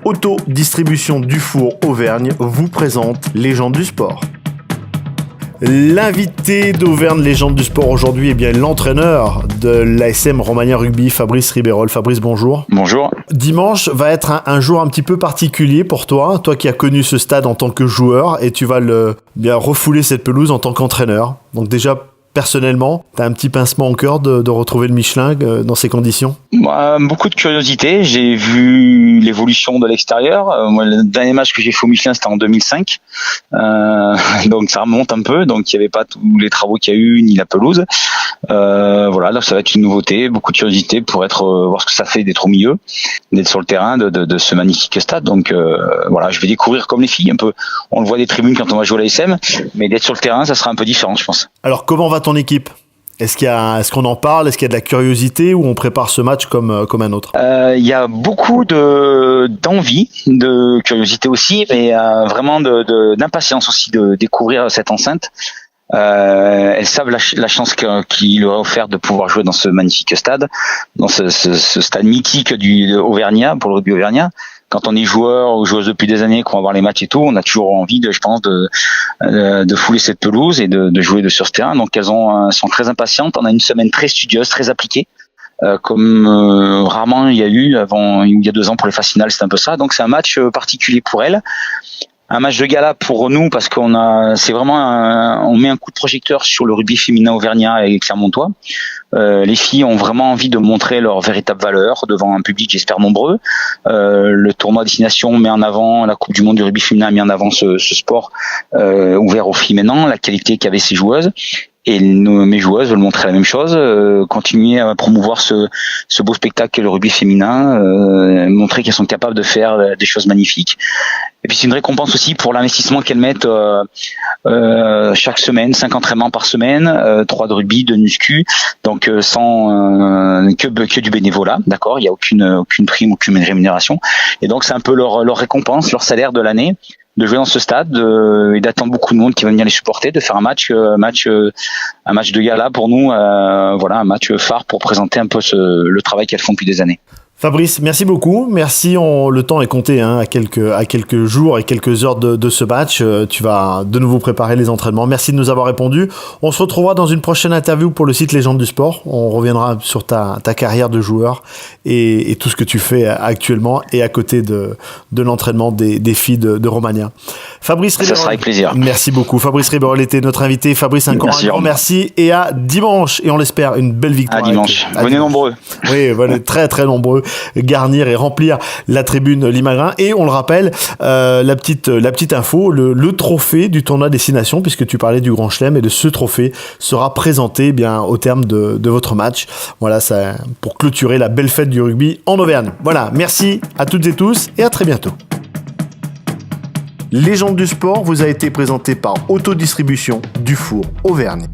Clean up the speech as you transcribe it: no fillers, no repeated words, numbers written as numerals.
Autodistribution Dufour Auvergne vous présente Légende du sport. L'invité d'Auvergne Légende du sport aujourd'hui est bien l'entraîneur de l'ASM Romagna Rugby, Fabrice Ribeyrolles. Fabrice, bonjour. Bonjour. Dimanche va être un jour un petit peu particulier pour toi qui as connu ce stade en tant que joueur, et tu vas bien refouler cette pelouse en tant qu'entraîneur. Donc déjà, personnellement, t'as un petit pincement au cœur de retrouver le Michelin dans ces conditions? Beaucoup de curiosité. J'ai vu l'évolution de l'extérieur. Le dernier match que j'ai fait au Michelin, c'était en 2005. Donc ça remonte un peu. Donc il n'y avait pas tous les travaux qu'il y a eu, ni la pelouse. Là ça va être une nouveauté. Beaucoup de curiosité pour voir ce que ça fait d'être au milieu, d'être sur le terrain de ce magnifique stade. Donc je vais découvrir comme les filles un peu. On le voit des tribunes quand on va jouer à l'ASM, mais d'être sur le terrain, ça sera un peu différent, je pense. Alors comment va ton équipe? Est-ce qu'on en parle? Est-ce qu'il y a de la curiosité, ou on prépare ce match comme un autre? Il y a beaucoup d'envie, de curiosité aussi, mais vraiment d'impatience aussi de découvrir cette enceinte. Elles savent la chance qu'il leur a offert de pouvoir jouer dans ce magnifique stade, dans ce stade mythique du Auvergnat, pour le rugby auvergnat. Quand on est joueur ou joueuse depuis des années, qu'on va voir les matchs et tout, on a toujours envie de fouler cette pelouse et de jouer sur ce terrain. Donc elles sont très impatientes. On a une semaine très studieuse, très appliquée, comme rarement il y a eu il y a 2 ans pour les phases finales, c'est un peu ça. Donc c'est un match particulier pour elles. Un match de gala pour nous, parce on met un coup de projecteur sur le rugby féminin auvergnat et clermontois. Les filles ont vraiment envie de montrer leur véritable valeur devant un public, j'espère, nombreux. Le tournoi destination met en avant, la Coupe du Monde du rugby féminin a mis en avant ce sport ouvert aux filles maintenant, la qualité qu'avaient ces joueuses. Et mes joueuses veulent montrer la même chose, continuer à promouvoir ce beau spectacle qu'est le rugby féminin, montrer qu'elles sont capables de faire des choses magnifiques. Et puis c'est une récompense aussi pour l'investissement qu'elles mettent chaque semaine, 5 entraînements par semaine, 3 de rugby, 2 de muscu, donc sans que du bénévolat, d'accord, il y a aucune prime, aucune rémunération. Et donc c'est un peu leur récompense, leur salaire de l'année, de jouer dans ce stade et d'attendre beaucoup de monde qui va venir les supporter, de faire un match de gala pour nous, un match phare pour présenter un peu le travail qu'elles font depuis des années. Fabrice, merci beaucoup. Merci. Le temps est compté à quelques jours et quelques heures de ce match. Tu vas de nouveau préparer les entraînements. Merci de nous avoir répondu. On se retrouvera dans une prochaine interview pour le site Légende du sport. On reviendra sur ta carrière de joueur et tout ce que tu fais actuellement et à côté de l'entraînement des filles de Romagna. Fabrice Ribeyrolles. Ça sera avec plaisir. Merci beaucoup. Fabrice Ribeyrolles était notre invité. Fabrice, un grand merci et à dimanche. Et on l'espère, une belle victoire. À dimanche. Venez nombreux. Oui, venez très très nombreux. Garnir et remplir la tribune Limagrin. Et on le rappelle, la petite info, le trophée du tournoi Destination, puisque tu parlais du Grand Chelem, et de ce trophée sera présenté au terme de votre match. Voilà, ça, pour clôturer la belle fête du rugby en Auvergne. Voilà, merci à toutes et tous et à très bientôt. Légende du sport vous a été présenté par Autodistribution Dufour Auvergne.